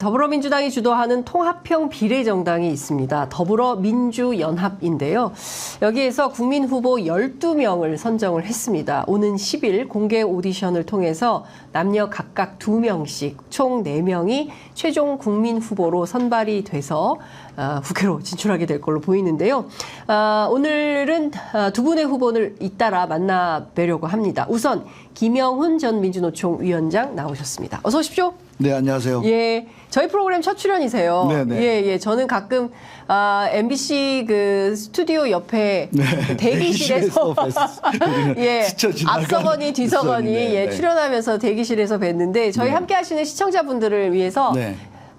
더불어민주당이 주도하는 통합형 비례정당이 있습니다. 더불어민주연합인데요. 여기에서 국민 후보 12명을 선정을 했습니다. 오는 10일 공개 오디션을 통해서 남녀 각각 2명씩 총 4명이 최종 국민 후보로 선발이 돼서 국회로 진출하게 될 걸로 보이는데요. 오늘은 두 분의 후보를 잇따라 만나뵈려고 합니다. 우선 김영훈 전 민주노총 위원장 나오셨습니다. 어서 오십시오. 네, 안녕하세요. 예, 저희 프로그램 첫 출연이세요. 네네. 예, 저는 가끔 MBC 그 스튜디오 옆에 그 대기실에서 예, 앞서거니 뒤서거니 예, 출연하면서 대기실에서 뵀는데 저희 함께하시는 시청자분들을 위해서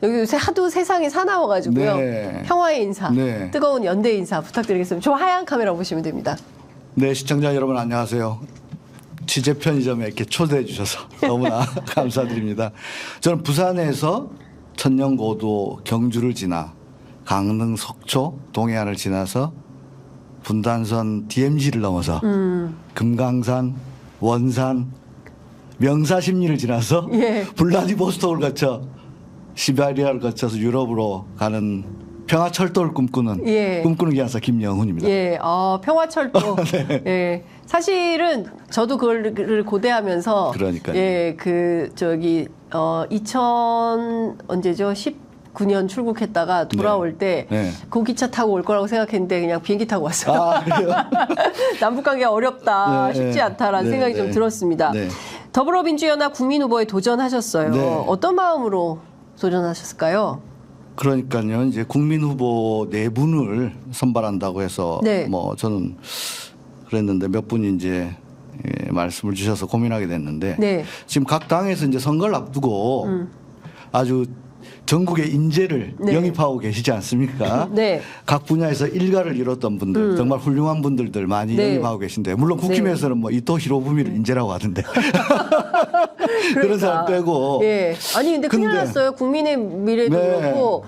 여기 요새 하도 세상이 사나워가지고요. 평화의 인사, 뜨거운 연대 인사 부탁드리겠습니다. 저 하얀 카메라 보시면 됩니다. 네, 시청자 여러분 안녕하세요. 취재 편의점에 이렇게 초대해 주셔서 너무나 감사드립니다. 저는 부산에서 천년고도 경주를 지나 강릉 속초 동해안을 지나서 분단선 DMZ를 넘어서 금강산 원산 명사심리를 지나서 블라디보스톡을 거쳐 시베리아를 거쳐서 유럽으로 가는 평화철도를 꿈꾸는 기관사 김영훈입니다. 예, 평화철도. 예, 사실은 저도 그걸 고대하면서 그러니까요. 예, 언제죠? 19년 출국했다가 돌아올 때 그 기차 타고 올 거라고 생각했는데 그냥 비행기 타고 왔어요. 아, 그래요? 남북 관계 어렵다, 쉽지 않다라는 생각이 좀 들었습니다. 더불어민주연합 국민후보에 도전하셨어요. 어떤 마음으로 도전하셨을까요? 그러니까요. 이제 국민 후보 4분을 선발한다고 해서 뭐 저는 그랬는데 몇 분이 이제 말씀을 주셔서 고민하게 됐는데 지금 각 당에서 이제 선거를 앞두고 아주 전국의 인재를 영입하고 계시지 않습니까? 각 분야에서 일가를 이뤘던 분들, 정말 훌륭한 분들들 많이 영입하고 계신데 물론 국힘에서는 뭐 이토 히로부미를 인재라고 하던데 그런 사람 빼고. 아니 근데 큰일 났어요. 국민의 미래도 그렇고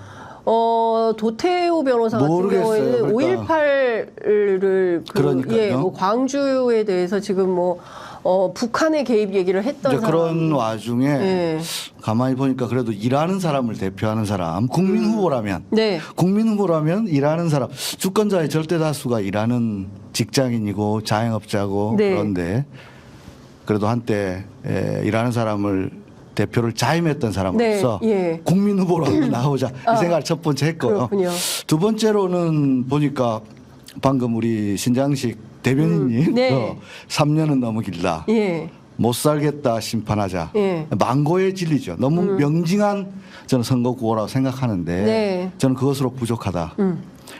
도태우 변호사 같은 경우에는 그러니까. 5.18을 뭐 광주에 대해서 지금 뭐 북한의 개입 얘기를 했던 사람. 그런 와중에 가만히 보니까 그래도 일하는 사람을 대표하는 사람, 국민 후보라면 국민 후보라면 일하는 사람, 주권자의 절대 다수가 일하는 직장인이고 자영업자고 그런데 그래도 한때 일하는 사람을 대표를 자임했던 사람으로서 국민 후보로 한번 나오자 이 생각을 첫 번째 했고요. 두 번째로는 보니까 방금 우리 신장식 대변인님 3년은 너무 길다. 못 살겠다 심판하자. 망고의 진리죠. 너무 명징한 저는 선거 구호라고 생각하는데 저는 그것으로 부족하다.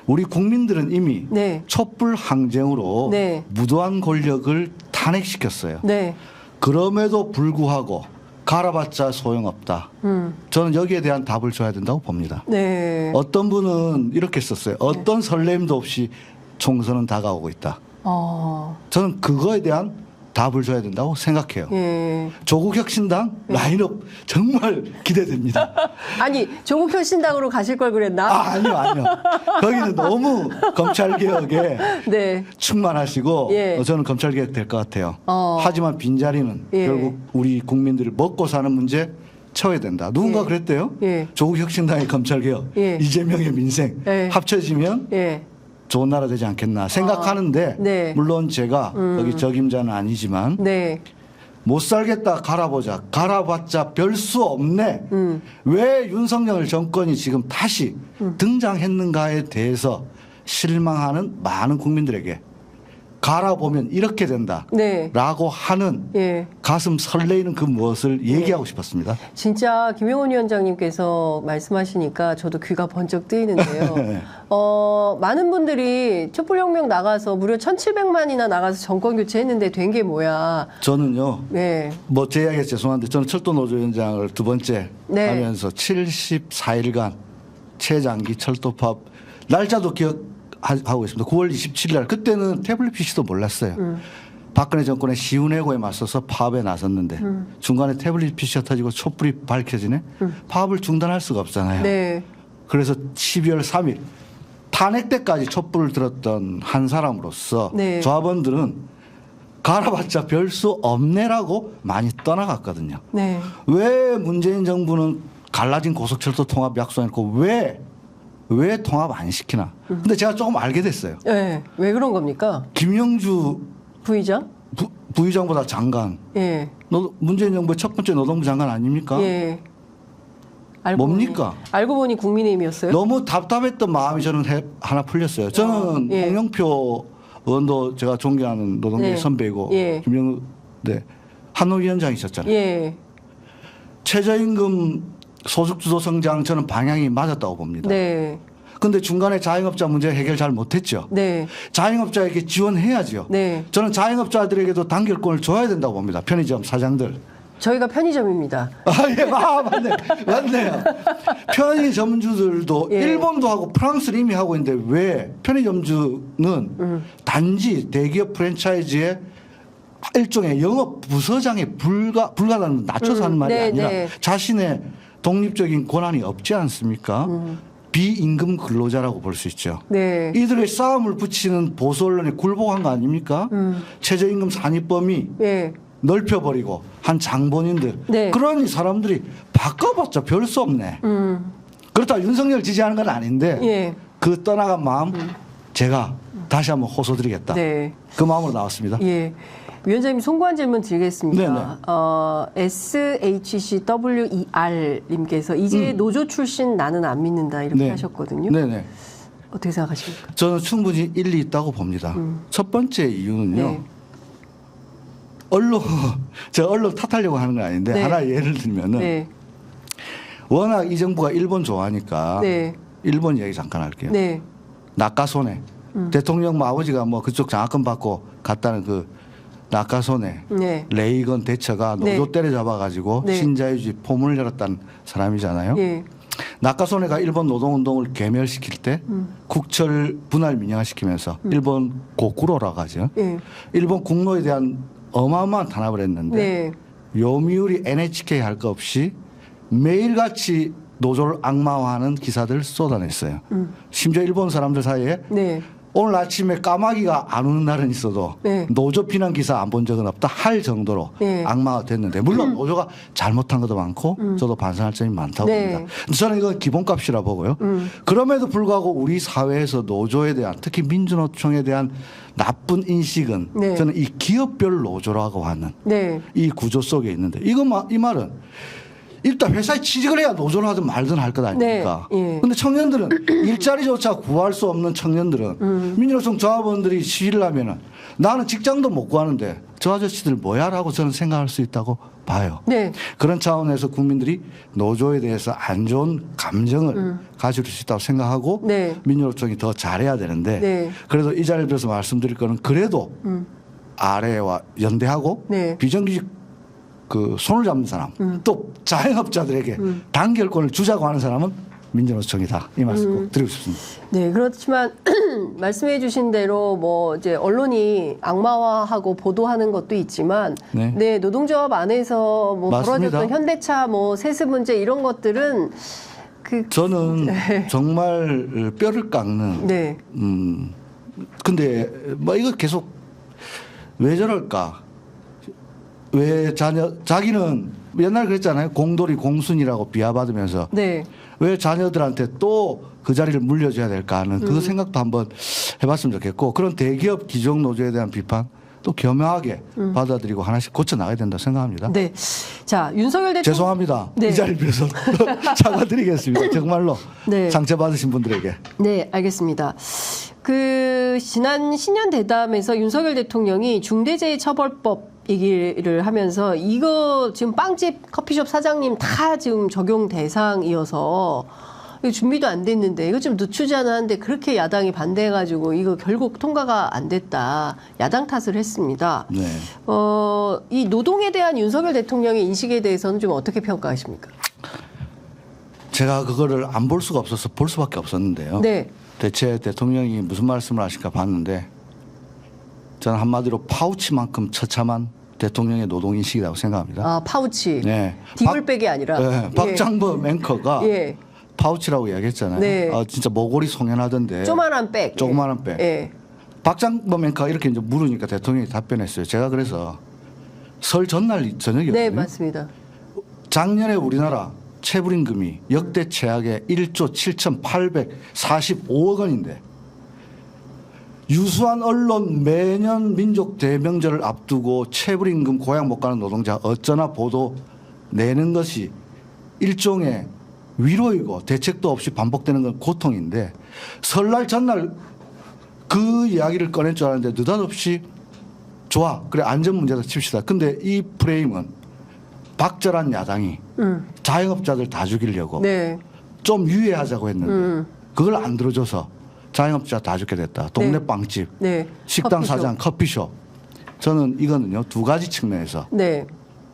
우리 국민들은 이미 촛불 항쟁으로 무도한 권력을 탄핵시켰어요. 그럼에도 불구하고 갈아봤자 소용없다. 저는 여기에 대한 답을 줘야 된다고 봅니다. 어떤 분은 이렇게 썼어요. 어떤 설렘도 없이 총선은 다가오고 있다. 저는 그거에 대한 답을 줘야 된다고 생각해요. 조국혁신당 라인업 정말 기대됩니다. 아니 조국혁신당으로 가실 걸 그랬나? 아니요. 거기는 너무 검찰개혁에 충만하시고 저는 검찰개혁 될 것 같아요. 하지만 빈자리는 결국 우리 국민들을 먹고 사는 문제 채워야 된다. 누군가 그랬대요. 조국혁신당의 검찰개혁, 이재명의 민생 합쳐지면 좋은 나라 되지 않겠나 생각하는데 물론 제가 여기 적임자는 아니지만 못 살겠다 갈아보자. 갈아봤자 별 수 없네. 왜 윤석열 정권이 지금 다시 등장했는가에 대해서 실망하는 많은 국민들에게 갈아보면 이렇게 된다 라고 하는 가슴 설레이는 그 무엇을 얘기하고 싶었습니다. 진짜 김영훈 위원장님께서 말씀하시니까 저도 귀가 번쩍 뜨이는데요. 많은 분들이 촛불혁명 나가서 무려 1,700만이나 나가서 정권 교체했는데 된 게 뭐야. 저는요. 뭐 제 이야기가 죄송한데 저는 철도노조위원장을 두 번째 하면서 74일간 최장기 철도파업 날짜도 기억하고 있습니다. 9월 27일 날 그때는 태블릿 PC도 몰랐어요. 박근혜 정권의 시운해고에 맞서서 파업에 나섰는데 중간에 태블릿 PC가 터지고 촛불이 밝혀지네. 파업을 중단할 수가 없잖아요. 그래서 12월 3일 탄핵 때까지 촛불을 들었던 한 사람으로서 조합원들은 갈아봤자 별 수 없네라고 많이 떠나갔거든요. 왜 문재인 정부는 갈라진 고속철도 통합 약속해놓고 왜 통합 안 시키나? 근데 제가 조금 알게 됐어요. 네, 왜 그런 겁니까? 김영주 부의장? 부의장보다 장관. 예. 문재인 정부의 첫 번째 노동부 장관 아닙니까? 예. 뭡니까? 알고 보니 국민의힘이었어요? 너무 답답했던 마음이 저는 하나 풀렸어요. 저는 예. 홍영표 의원도 제가 존경하는 노동계 네. 선배이고 예. 김영우 한노위원장이셨잖아요. 예. 최저임금 소득주도 성장 저는 방향이 맞았다고 봅니다. 네. 근데 중간에 자영업자 문제 해결 잘 못했죠. 네. 자영업자에게 지원해야죠. 네. 저는 자영업자들에게도 단결권을 줘야 된다고 봅니다. 편의점 사장들. 저희가 편의점입니다. 예, 맞네요. 편의점주들도 예. 일본도 하고 프랑스는 이미 하고 있는데 왜 편의점주는 단지 대기업 프랜차이즈의 일종의 영업 부서장의 불가능을 낮춰서 하는 말이 네, 아니라 네. 자신의 독립적인 권한이 없지 않습니까? 비임금 근로자라고 볼 수 있죠. 네. 이들의 싸움을 붙이는 보수 언론에 굴복한 거 아닙니까? 최저임금 산입 범위 예. 넓혀버리고 한 장본인들 네. 그러니 사람들이 바꿔봤자 별 수 없네. 그렇다고 윤석열 지지하는 건 아닌데 예. 그 떠나간 마음 제가 다시 한번 호소드리겠다. 네. 그 마음으로 나왔습니다. 예. 위원장님 송구한 질문 드리겠습니다. 네네. SHCWER님께서 이제 노조 출신 나는 안 믿는다 이렇게 네. 하셨거든요. 네네. 어떻게 생각하십니까? 저는 충분히 일리 있다고 봅니다. 첫 번째 이유는요. 네. 제가 언론 탓하려고 하는 건 아닌데 네. 하나 예를 들면은 네. 워낙 이 정부가 일본 좋아하니까 네. 일본 얘기 잠깐 할게요. 네. 낙가소네. 대통령 뭐 아버지가 뭐 그쪽 장학금 받고 갔다는 그 낙가소네. 네. 레이건 대처가 노조 네. 때려잡아가지고 네. 신자유주의 포문을 열었다는 사람이잖아요. 예. 낙가소네가 일본 노동운동을 괴멸시킬 때 국철 분할 민영화시키면서 일본 고쿠로라고 하죠. 예. 일본 국노에 대한 어마어마한 탄압을 했는데 네. 요미우리 NHK 할 거 없이 매일같이 노조를 악마화하는 기사들을 쏟아냈어요. 심지어 일본 사람들 사이에 네. 오늘 아침에 까마귀가 안 오는 날은 있어도 네. 노조 비난 기사 안 본 적은 없다 할 정도로 네. 악마가 됐는데 물론 노조가 잘못한 것도 많고 저도 반성할 점이 많다고 네. 봅니다. 근데 저는 이건 기본값이라 보고요. 그럼에도 불구하고 우리 사회에서 노조에 대한 특히 민주노총에 대한 나쁜 인식은 네. 저는 이 기업별 노조라고 하는 네. 이 구조 속에 있는데 이 말은 일단 회사에 취직을 해야 노조를 하든 말든 할 것 아닙니까? 네. 예. 근데 청년들은 일자리조차 구할 수 없는 청년들은 민주노총 조합원들이 시위를 하면은 나는 직장도 못 구하는데 저 아저씨들 뭐야라고 저는 생각할 수 있다고 봐요. 네. 그런 차원에서 국민들이 노조에 대해서 안 좋은 감정을 가질 수 있다고 생각하고 네. 민주노총이 더 잘해야 되는데 네. 그래도 이 자리를 빌어서 말씀드릴 거는 그래도 아래와 연대하고 네. 비정규직 그 손을 잡는 사람 또 자영업자들에게 단결권을 주자고 하는 사람은 민주노총이다 이 말씀 꼭 드리고 싶습니다. 네, 그렇지만 말씀해 주신 대로 뭐 이제 언론이 악마화하고 보도하는 것도 있지만 네. 노동조합 안에서 뭐 맞습니다. 벌어졌던 현대차 뭐 세습 문제 이런 것들은 저는 정말 뼈를 깎는 네. 근데 뭐 이거 계속 왜 저럴까? 왜 자기는 옛날 그랬잖아요. 공돌이 공순이라고 비하받으면서 네. 왜 자녀들한테 또 그 자리를 물려줘야 될까 하는 그 생각도 한번 해봤으면 좋겠고 그런 대기업 기종 노조에 대한 비판 또 겸허하게 받아들이고 하나씩 고쳐 나가야 된다 생각합니다. 네. 자, 윤석열 대통령 죄송합니다. 네. 이 자리를 빌어서 사과드리겠습니다. 정말로 네. 상처받으신 분들에게. 네, 알겠습니다. 지난 신년 대담에서 윤석열 대통령이 중대재해처벌법 얘기를 하면서 이거 지금 빵집 커피숍 사장님 다 지금 적용 대상이어서 이거 준비도 안 됐는데 이거 좀 늦추자는데 그렇게 야당이 반대해가지고 이거 결국 통과가 안 됐다. 야당 탓을 했습니다. 네. 이 노동에 대한 윤석열 대통령의 인식에 대해서는 좀 어떻게 평가하십니까? 제가 그거를 안 볼 수가 없어서 볼 수밖에 없었는데요. 네. 대체 대통령이 무슨 말씀을 하실까 봤는데 저는 한마디로 파우치만큼 처참한 대통령의 노동인식이라고 생각합니다. 아, 파우치. 네. 디올백이 아니라. 네. 박장범 앵커가 예. 파우치라고 이야기했잖아요. 네. 진짜 모골이 송연하던데. 조만한 백. 조그만한 백. 예. 박장범 앵커가 이렇게 이제 물으니까 대통령이 답변했어요. 제가 그래서 설 전날 저녁이었거든요. 네, 맞습니다. 작년에 우리나라 체불임금이 역대 최악의 1조 7,845억 원인데 유수한 언론 매년 민족 대명절을 앞두고 체불임금 고향 못 가는 노동자 어쩌나 보도 내는 것이 일종의 위로이고 대책도 없이 반복되는 건 고통인데 설날 전날 그 이야기를 꺼낼 줄 알았는데 느닷없이 좋아 그래 안전 문제다 칩시다. 근데 이 프레임은 박절한 야당이 자영업자들 다 죽이려고 네. 좀 유예하자고 했는데 그걸 안 들어줘서 자영업자 다 죽게 됐다. 동네 네. 빵집, 네. 식당 커피숍. 사장, 커피숍. 저는 이거는요 두 가지 측면에서 네.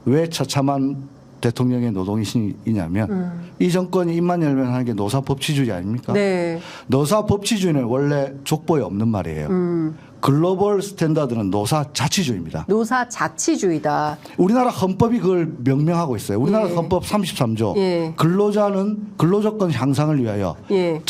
왜 처참한 대통령의 노동이냐면 이 정권이 입만 열면 하는 게 노사법치주의 아닙니까? 네. 노사법치주의는 원래 족보에 없는 말이에요. 글로벌 스탠다드는 노사자치주의입니다. 노사자치주의다. 우리나라 헌법이 그걸 명명하고 있어요. 우리나라 예. 헌법 33조. 예. 근로자는 근로조건 향상을 위하여 예.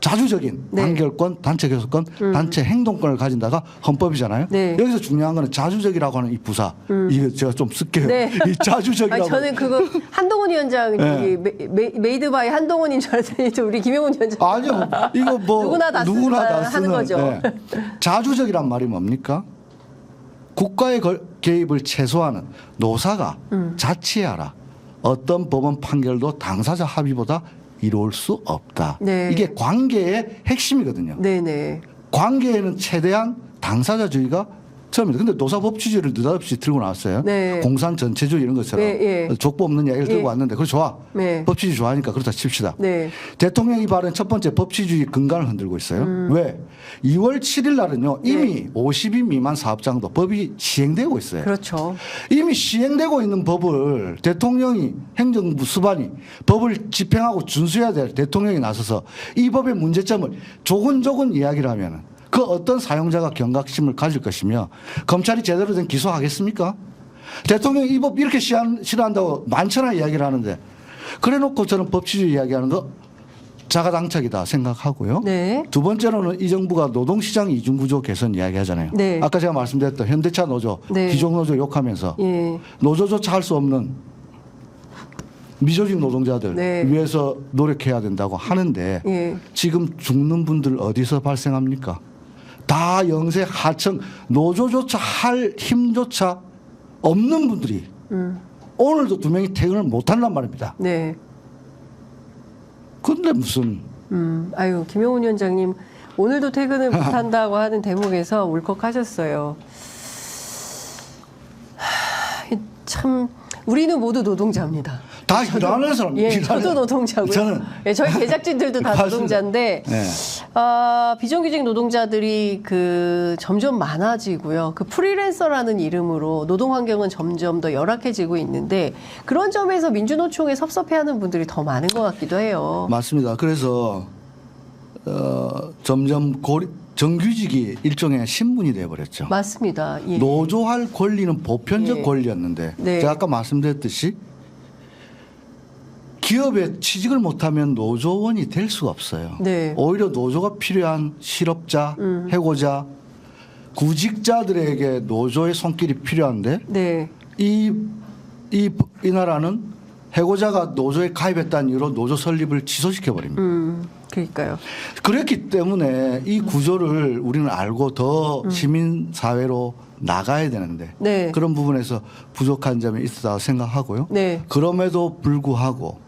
자주적인 네. 단결권, 단체 교섭권, 단체 행동권을 가진다가 헌법이잖아요. 네. 여기서 중요한 거는 자주적이라고 하는 이 부사. 이거 제가 좀 쓸게요. 네. 이 자주적이라고. 아니, 저는 그거 한동훈 위원장 네. 메이드 바이 한동훈인 줄 알았더니 또 우리 김영훈 위원장. 아니요. 이거 뭐 누구나 다 쓰는 하는 거죠. 네. 자주적이란 말이 뭡니까? 국가의 개입을 최소화하는 노사가 자치하라. 어떤 법원 판결도 당사자 합의보다 이룰 수 없다. 네. 이게 관계의 핵심이거든요. 네네. 관계에는 최대한 당사자주의가 처음입니다. 근데 노사법치주의를 느닷없이 들고 나왔어요. 네. 공산 전체주의 이런 것처럼 네, 예. 족보 없는 이야기를 들고 예. 왔는데 그거 좋아. 네. 법치주의 좋아하니까 그렇다 칩시다. 네. 대통령이 발언 첫 번째 법치주의 근간을 흔들고 있어요. 왜? 2월 7일 날은요. 이미 50인 미만 사업장도 법이 시행되고 있어요. 그렇죠. 이미 시행되고 있는 법을 대통령이 행정부 수반이 법을 집행하고 준수해야 될 대통령이 나서서 이 법의 문제점을 조근조근 이야기를 하면 그 어떤 사용자가 경각심을 가질 것이며 검찰이 제대로 된 기소하겠습니까? 대통령이 이 법 이렇게 싫어한다고 많잖아 이야기를 하는데 그래놓고 저는 법치주의 이야기하는 거 자가당착이다 생각하고요. 네. 두 번째로는 이 정부가 노동시장 이중구조 개선 이야기하잖아요. 네. 아까 제가 말씀드렸던 현대차 노조, 네. 기종노조 욕하면서 예. 노조조차 할 수 없는 미조직 노동자들 네. 위해서 노력해야 된다고 하는데 예. 지금 죽는 분들 어디서 발생합니까? 다 영세 하청 노조조차 할 힘조차 없는 분들이 오늘도 2명이 퇴근을 못한단 말입니다. 네. 근데 무슨 아유, 김영훈 위원장님, 오늘도 퇴근을 못한다고 하는 대목에서 울컥하셨어요. 참, 우리는 모두 노동자입니다. 다 일하는 사람. 예, 저도 노동자고요. 저는 예, 저희 제작진들도 다 맞습니다. 노동자인데, 네. 비정규직 노동자들이 점점 많아지고요. 프리랜서라는 이름으로 노동 환경은 점점 더 열악해지고 있는데, 그런 점에서 민주노총에 섭섭해하는 분들이 더 많은 것 같기도 해요. 맞습니다. 그래서 점점 정규직이 일종의 신분이 되어버렸죠. 맞습니다. 예. 노조할 권리는 보편적 예. 권리였는데 네. 제가 아까 말씀드렸듯이 기업에 취직을 못하면 노조원이 될 수가 없어요. 네. 오히려 노조가 필요한 실업자, 해고자, 구직자들에게 노조의 손길이 필요한데 네. 이 나라는 해고자가 노조에 가입했다는 이유로 노조 설립을 취소시켜 버립니다. 그러니까요. 그렇기 때문에 이 구조를 우리는 알고 더 시민 사회로 나가야 되는데 네. 그런 부분에서 부족한 점이 있다고 생각하고요. 네. 그럼에도 불구하고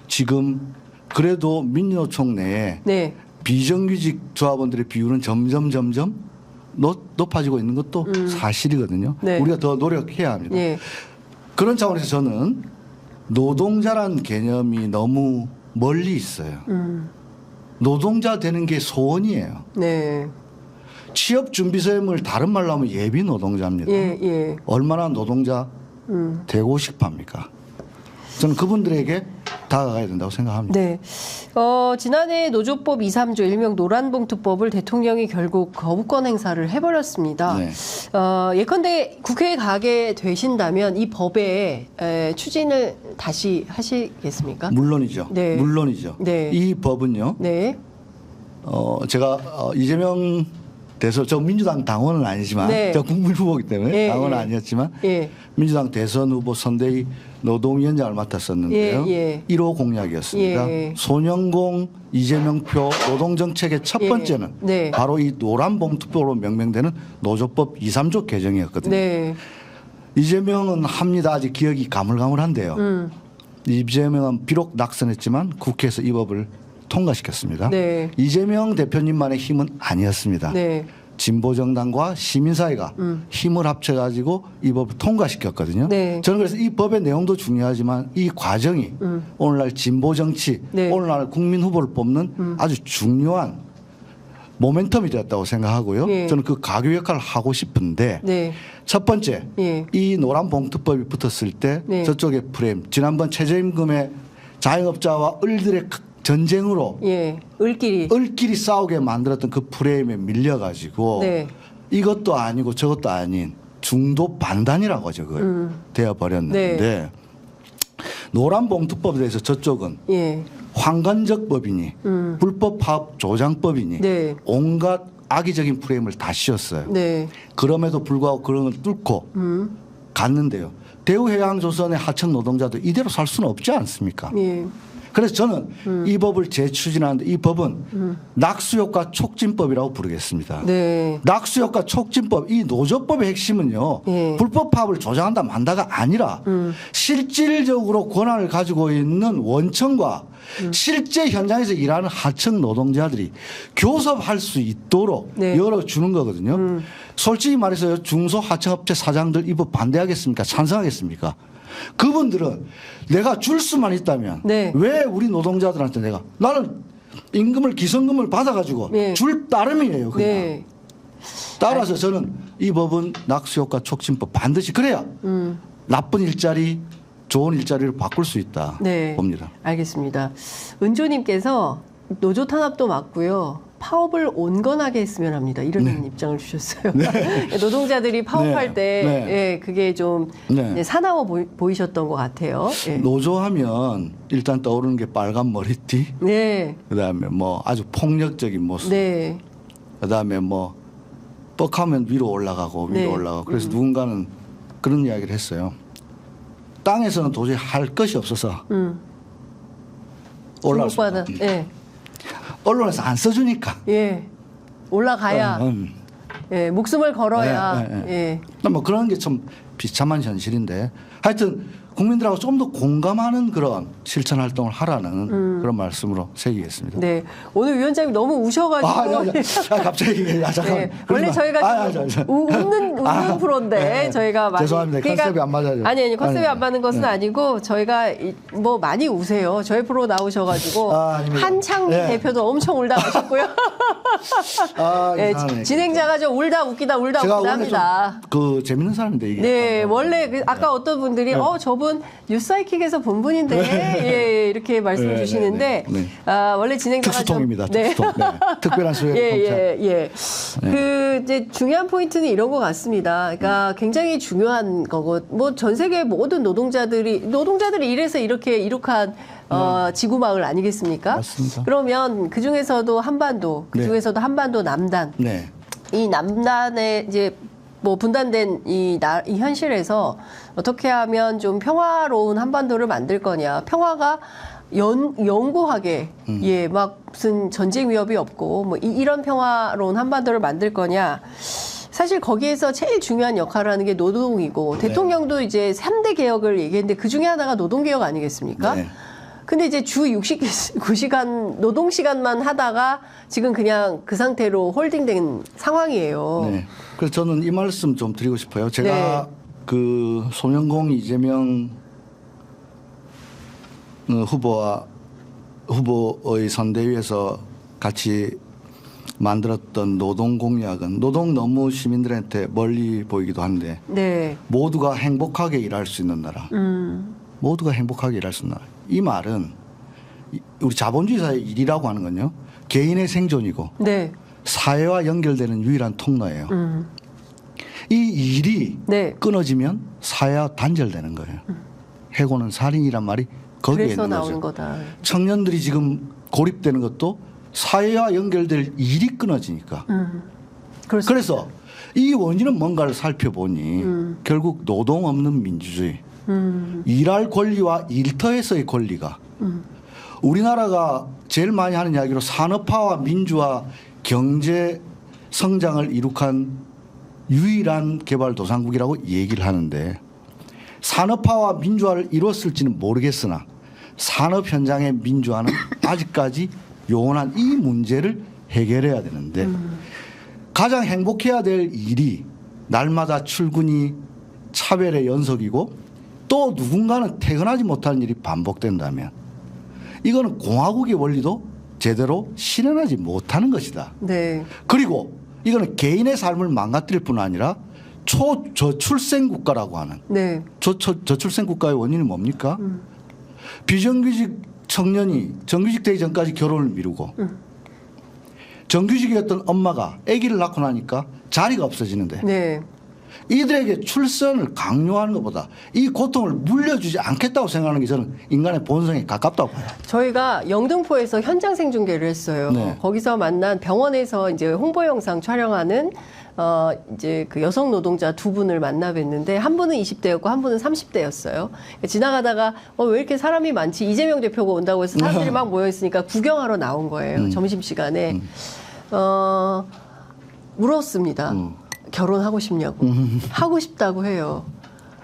지금 그래도 민주노총 내에 네. 비정규직 조합원들의 비율은 점점 높아지고 있는 것도 사실이거든요. 네. 우리가 더 노력해야 합니다. 예. 그런 차원에서 저는 노동자란 개념이 너무 멀리 있어요. 노동자 되는 게 소원이에요. 네. 취업 준비생을 다른 말로 하면 예비 노동자입니다. 예, 예. 얼마나 노동자 되고 싶합니까? 저는 그분들에게 다가가야 된다고 생각합니다. 네. 지난해 노조법 2, 3조 일명 노란봉투법을 대통령이 결국 거부권 행사를 해버렸습니다. 네. 예컨대 국회에 가게 되신다면 이 법의 추진을 다시 하시겠습니까? 물론이죠. 네. 물론이죠. 네. 이 법은요. 네. 제가 이재명 대선 저 민주당 당원은 아니지만 네. 저 국민 후보이기 때문에 예, 당원은 예. 아니었지만 예. 민주당 대선 후보 선대위 노동위원장을 맡았었는데요. 1호 공약이었습니다. 소년공 이재명표 노동정책의 첫 번째는 바로 이 노란봉투표로 명명되는 노조법 2, 3조 개정이었거든요. 이재명은 합니다. 아직 기억이 가물가물한데요. 이재명은 비록 낙선했지만 국회에서 이 법을 통과시켰습니다. 이재명 대표님만의 힘은 아니었습니다. 진보정당과 시민사회가 힘을 합쳐가지고 이 법을 통과시켰거든요. 저는 그래서 이 법의 내용도 중요하지만 이 과정이 오늘날 진보정치, 오늘날 국민 후보를 뽑는 아주 중요한 모멘텀이 되었다고 생각하고요. 저는 그 가교 역할을 하고 싶은데 첫 번째 이 노란봉투법이 붙었을 때 저쪽의 프레임 지난번 최저임금의 자영업자와 을들의 전쟁으로 을끼리 싸우게 만들었던 그 프레임에 밀려가지고 이것도 아니고 저것도 아닌 중도 반단이라고 하죠. 그걸 되어버렸는데 노란봉투법에 대해서 저쪽은 황건적 법이니 불법 파업 조장법이니 온갖 악의적인 프레임을 다 씌웠어요. 그럼에도 불구하고 그런 걸 뚫고 갔는데요. 대우해양조선의 하청 노동자도 이대로 살 수는 없지 않습니까? 그래서 저는 이 법을 재추진하는데 이 법은 낙수효과 촉진법이라고 부르겠습니다. 낙수효과 촉진법, 이 노조법의 핵심은요. 불법 파업을 조장한다 만다가 아니라 실질적으로 권한을 가지고 있는 원청과 실제 현장에서 일하는 하청 노동자들이 교섭할 수 있도록 열어주는 거거든요. 솔직히 말해서 중소하청업체 사장들 이 법 반대하겠습니까? 찬성하겠습니까? 그분들은 내가 줄 수만 있다면 왜 우리 노동자들한테 나는 임금을 기성금을 받아가지고 줄 따름이에요. 그냥. 따라서 저는 이 법은 낙수효과 촉진법 반드시 그래야 나쁜 일자리 좋은 일자리를 바꿀 수 있다 봅니다. 알겠습니다. 은조님께서 노조 탄압도 맞고요. 파업을 온건하게 했으면 합니다. 이런 입장을 주셨어요. 노동자들이 파업할 때 그게 좀 사나워 보이셨던 것 같아요. 노조하면 일단 떠오르는 게 빨간 머리띠, 그다음에 뭐 아주 폭력적인 모습, 그다음에 뭐 뻑하면 위로 올라가고 그래서 누군가는 그런 이야기를 했어요. 땅에서는 도저히 할 것이 없어서 올라올 수 없다. 언론에서 안 써주니까. 올라가야. 목숨을 걸어야. 뭐 그런 게 좀 비참한 현실인데 하여튼 국민들하고 좀 더 공감하는 그런 실천 활동을 하라는 그런 말씀으로 새기겠습니다. 오늘 위원장님 너무 우셔가지고. 갑자기. 잠깐만. 원래 저희가 웃는 프로인데 저희가 많이. 죄송합니다. 컨셉이 안 맞아요. 아니 컨셉이 안 맞는 것은 아니고 저희가 뭐 많이 우세요. 저희 프로 나오셔가지고 한창 대표도 엄청 울다 가셨고요. 진행자가 좀 울다 웃기다 합니다. 그 재밌는 사람인데 이게. 원래 아까 어떤 분들이 저분 뉴스사이킥에서 본 분인데 이렇게 말씀 주시는데 원래 진행자가 특수통입니다. 특수통. 특별한 수혜 그 이제 중요한 포인트는 이런 것 같습니다. 그러니까 굉장히 중요한 거고 뭐 전 세계 모든 노동자들이 이래서 이렇게 이룩한 지구마을 아니겠습니까? 맞습니다. 그러면 그 중에서도 한반도, 한반도 남단, 이 남단의 이제 뭐 분단된 이 현실에서 어떻게 하면 좀 평화로운 한반도를 만들 거냐. 평화가 영구하게 막 무슨 전쟁 위협이 없고 뭐 이런 평화로운 한반도를 만들 거냐. 사실 거기에서 제일 중요한 역할을 하는 게 노동이고 대통령도 이제 3대 개혁을 얘기했는데 그중에 하나가 노동개혁 아니겠습니까? 근데 이제 주 69시간 노동시간만 하다가 지금 그냥 그 상태로 홀딩된 상황이에요. 그래서 저는 이 말씀 좀 드리고 싶어요. 제가 그 소년공 이재명 후보의 선대위에서 같이 만들었던 노동 공약은 노동 너무 시민들한테 멀리 보이기도 한데 모두가 행복하게 일할 수 있는 나라. 모두가 행복하게 일할 수 있는 나라. 이 말은 우리 자본주의 사회의 일이라고 하는 건요. 개인의 생존이고 사회와 연결되는 유일한 통로예요. 이 일이 끊어지면 사회와 단절되는 거예요. 해고는 살인이란 말이 거기에 있는 나오는 거죠. 거다. 청년들이 지금 고립되는 것도 사회와 연결될 일이 끊어지니까. 그래서 이 원인은 뭔가를 살펴보니 결국 노동 없는 민주주의, 일할 권리와 일터에서의 권리가 우리나라가 제일 많이 하는 이야기로 산업화와 민주화 경제 성장을 이룩한 유일한 개발도상국이라고 얘기를 하는데 산업화와 민주화를 이뤘을지는 모르겠으나 산업 현장의 민주화는 아직까지 요원한 이 문제를 해결해야 되는데 가장 행복해야 될 일이 날마다 출근이 차별의 연속이고 또 누군가는 퇴근하지 못하는 일이 반복된다면 이거는 공화국의 원리도 제대로 실현하지 못하는 것이다. 네. 그리고 이거는 개인의 삶을 망가뜨릴 뿐 아니라 초저출생 국가라고 하는 네. 저출생 국가의 원인은 뭡니까? 비정규직 청년이 정규직 되기 전까지 결혼을 미루고 정규직이었던 엄마가 아기를 낳고 나니까 자리가 없어지는데 네. 이들에게 출산을 강요하는 것보다 이 고통을 물려주지 않겠다고 생각하는 게 저는 인간의 본성에 가깝다고 봐요. 저희가 영등포에서 현장 생중계를 했어요. 네. 거기서 만난 병원에서 이제 홍보 영상 촬영하는 이제 그 여성 노동자 두 분을 만나 뵀는데 한 분은 20대였고 한 분은 30대였어요. 지나가다가 왜 이렇게 사람이 많지? 이재명 대표가 온다고 해서 사람들이 막 모여 있으니까 구경하러 나온 거예요. 점심시간에. 물었습니다. 결혼하고 싶냐고. 하고 싶다고 해요.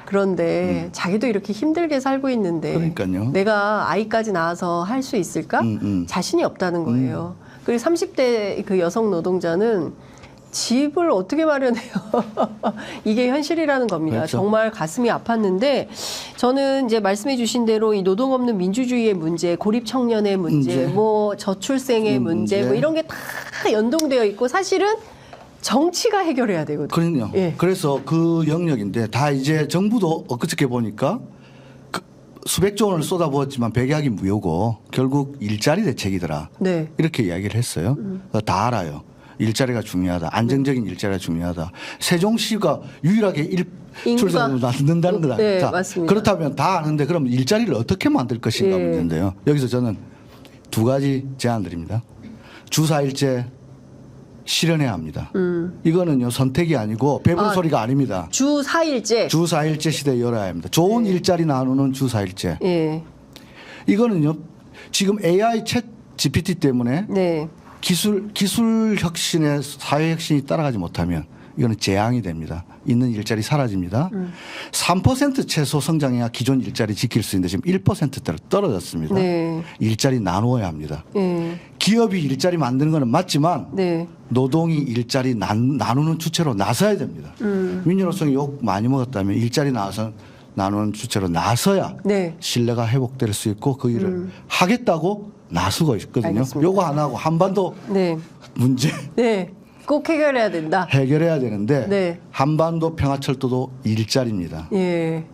그런데 자기도 이렇게 힘들게 살고 있는데 그러니까요. 내가 아이까지 낳아서 할 수 있을까? 자신이 없다는 거예요. 그리고 30대 그 여성 노동자는 집을 어떻게 마련해요? 이게 현실이라는 겁니다. 그렇죠. 정말 가슴이 아팠는데 저는 이제 말씀해 주신 대로 이 노동 없는 민주주의의 문제, 고립 청년의 문제, 뭐 저출생의 문제, 뭐 이런 게 다 연동되어 있고 사실은 정치가 해결해야 되거든요. 그럼요. 예. 그래서 그 영역인데 다 이제 정부도 엊그저께 보니까 수백조 원을 쏟아부었지만 백약이 무효고 결국 일자리 대책이더라. 네. 이렇게 이야기를 했어요. 다 알아요. 일자리가 중요하다. 안정적인 일자리가 중요하다. 세종시가 유일하게 출생률을 낳는다는 거다. 네, 자, 맞습니다. 그렇다면 다 아는데 그럼 일자리를 어떻게 만들 것인가 예. 문제인데요. 여기서 저는 두 가지 제안 드립니다. 주 4일제 실현해야 합니다. 이거는요 선택이 아니고 배부른 소리가 아닙니다. 주 4일제. 주 4일제 시대에 열어야 합니다. 좋은 일자리 나누는 주 4일제. 예. 이거는요 지금 AI 챗 GPT 때문에 네. 기술 혁신에 사회 혁신이 따라가지 못하면 이거는 재앙이 됩니다. 있는 일자리 사라집니다. 3% 최소 성장해야 기존 일자리 지킬 수 있는데 지금 1%대로 떨어졌습니다. 네. 일자리 나누어야 합니다. 예. 기업이 일자리 만드는 거는 맞지만 네. 노동이 일자리 나누는 주체로 나서야 됩니다. 민주노총이 욕 많이 먹었다면 일자리 나누는 주체로 나서야 네. 신뢰가 회복될 수 있고 그 일을 하겠다고 나서고 있거든요. 알겠습니다. 요거 안 하고 한반도 네. 문제 네. 꼭 해결해야 된다. 해결해야 되는데 네. 한반도 평화철도도 일자리입니다. 예.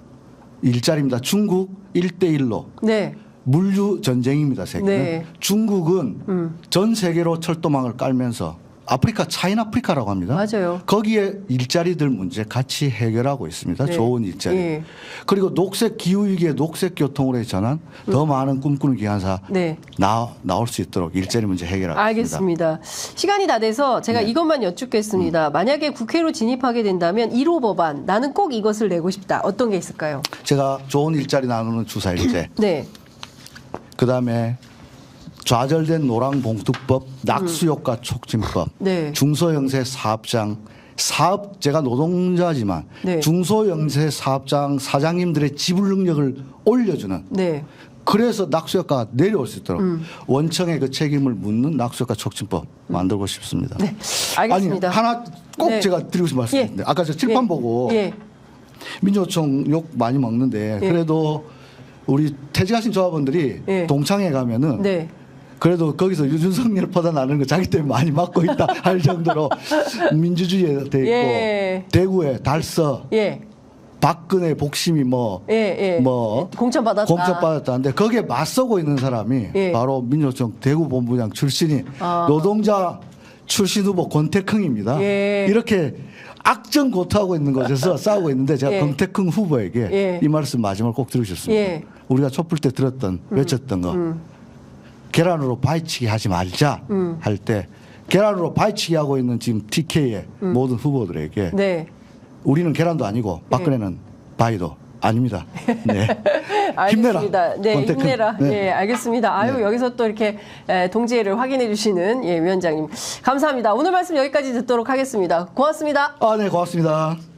일자리입니다. 중국 1대1로 네. 물류 전쟁입니다. 세계는. 네. 중국은 전 세계로 철도망을 깔면서 아프리카 차이나프리카라고 합니다. 맞아요. 거기에 일자리들 문제 같이 해결하고 있습니다. 네. 좋은 일자리. 예. 그리고 녹색 기후위기에 녹색 교통으로의 전환 더 많은 꿈꾸는 기관사 네. 나올 수 있도록 일자리 문제 해결하겠습니다. 알겠습니다. 시간이 다 돼서 제가 이것만 여쭙겠습니다. 만약에 국회로 진입하게 된다면 1호 법안 나는 꼭 이것을 내고 싶다. 어떤 게 있을까요? 제가 좋은 일자리 나누는 주사일제. 네. 그다음에 좌절된 노랑봉투법, 낙수효과 촉진법, 네. 중소영세 사업장, 제가 노동자지만 네. 중소영세 사업장 사장님들의 지불 능력을 올려주는 네. 그래서 낙수효과가 내려올 수 있도록 원청의 그 책임을 묻는 낙수효과 촉진법 만들고 싶습니다. 네. 알겠습니다. 아니 하나 꼭 네. 제가 드리고 싶은 말씀인데 아까 저 칠판 보고 예. 민주노총 욕 많이 먹는데 그래도 우리 퇴직하신 조합원들이 예. 동창회 가면은 네. 그래도 거기서 유준석 열포다 나는 거 자기 때문에 많이 맞고 있다 할 정도로 민주주의에 돼 있고 예. 대구에 달서 예. 박근혜 복심이 뭐 공천 받았다. 공천받았다는데 거기에 맞서고 있는 사람이 예. 바로 민주노총 대구 본부장 출신이 노동자 출신 후보 권태흥입니다. 예. 이렇게 악정고투하고 있는 곳에서 싸우고 있는데 제가 예. 권태흥 후보에게 예. 이 말씀 마지막으로 꼭 드리고 싶습니다. 예. 우리가 촛불 때 들었던 외쳤던 거 계란으로 바위치기 하지 말자 할 때 계란으로 바위치기 하고 있는 지금 TK의 모든 후보들에게 네. 우리는 계란도 아니고 박근혜는 바위도 아닙니다. 네. 알겠습니다. 힘내라. 네, 권태큰. 힘내라. 네. 네, 알겠습니다. 아유, 네. 여기서 또 이렇게 동지애를 확인해 주시는 예, 위원장님. 감사합니다. 오늘 말씀 여기까지 듣도록 하겠습니다. 고맙습니다. 네, 고맙습니다.